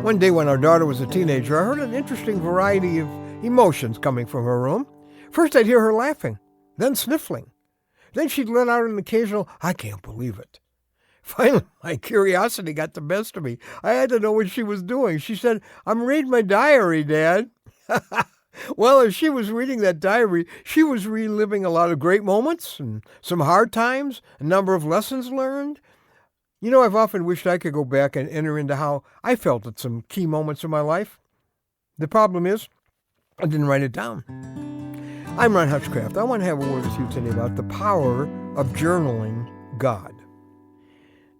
One day when our daughter was a teenager, I heard an interesting variety of emotions coming from her room. First, I'd hear her laughing, then sniffling. Then she'd let out an occasional, "I can't believe it." Finally, my curiosity got the best of me. I had to know what she was doing. She said, "I'm reading my diary, Dad." Well, as she was reading that diary, she was reliving a lot of great moments and some hard times, a number of lessons learned. You know, I've often wished I could go back and enter into how I felt at some key moments in my life. The problem is, I didn't write it down. I'm Ron Hutchcraft. I want to have a word with you today about the power of journaling God.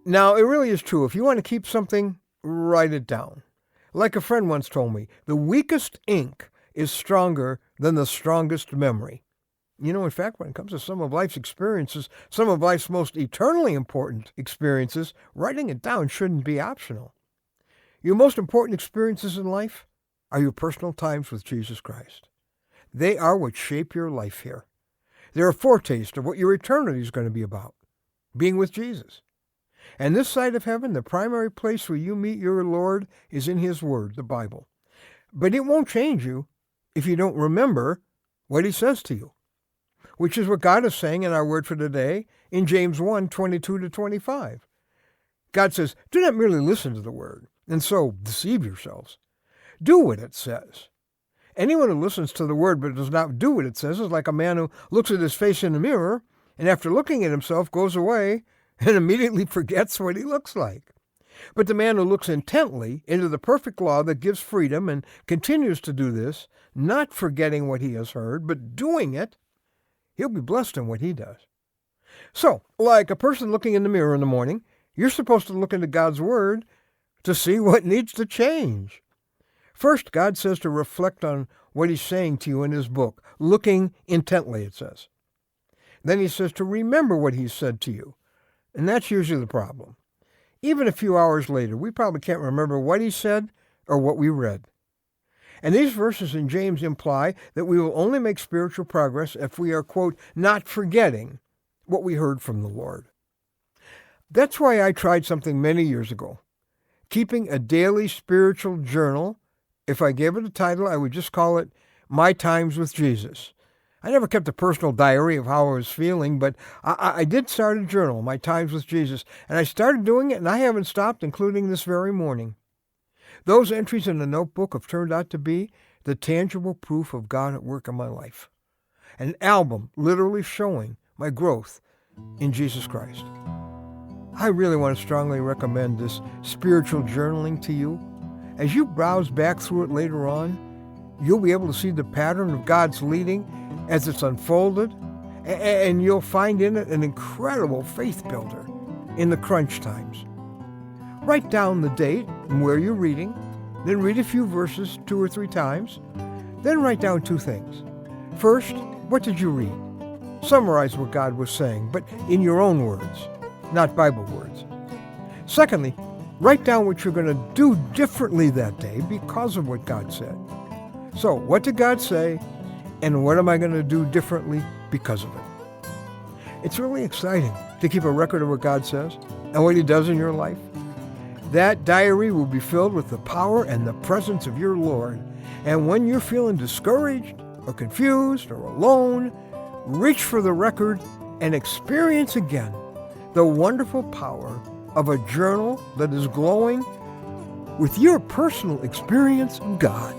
Now, it really is true. If you want to keep something, write it down. Like a friend once told me, the weakest ink is stronger than the strongest memory. You know, in fact, when it comes to some of life's experiences, some of life's most eternally important experiences, writing it down shouldn't be optional. Your most important experiences in life are your personal times with Jesus Christ. They are what shape your life here. They're a foretaste of what your eternity is going to be about, being with Jesus. And this side of heaven, the primary place where you meet your Lord is in His Word, the Bible. But it won't change you if you don't remember what He says to you, which is what God is saying in our word for today in James 1:22-25. God says, "Do not merely listen to the word and so deceive yourselves. Do what it says. Anyone who listens to the word but does not do what it says is like a man who looks at his face in the mirror and after looking at himself goes away and immediately forgets what he looks like. But the man who looks intently into the perfect law that gives freedom and continues to do this, not forgetting what he has heard, but doing it, he'll be blessed in what he does." So, like a person looking in the mirror in the morning, you're supposed to look into God's Word to see what needs to change. First, God says to reflect on what He's saying to you in His book, looking intently, it says. Then He says to remember what He's said to you, and that's usually the problem. Even a few hours later, we probably can't remember what He said or what we read. And these verses in James imply that we will only make spiritual progress if we are, quote, not forgetting what we heard from the Lord. That's why I tried something many years ago, keeping a daily spiritual journal. If I gave it a title, I would just call it My Times with Jesus. I never kept a personal diary of how I was feeling, but I did start a journal, My Times with Jesus, and I started doing it, and I haven't stopped, including this very morning. Those entries in the notebook have turned out to be the tangible proof of God at work in my life. An album literally showing my growth in Jesus Christ. I really want to strongly recommend this spiritual journaling to you. As you browse back through it later on, you'll be able to see the pattern of God's leading as it's unfolded, and you'll find in it an incredible faith builder in the crunch times. Write down the date and where you're reading, then read a few verses 2 or 3 times, then write down 2 things. First, what did you read? Summarize what God was saying, but in your own words, not Bible words. Secondly, write down what you're going to do differently that day because of what God said. So, what did God say, and what am I going to do differently because of it? It's really exciting to keep a record of what God says and what He does in your life. That diary will be filled with the power and the presence of your Lord. And when you're feeling discouraged or confused or alone, reach for the record and experience again the wonderful power of a journal that is glowing with your personal experience of God.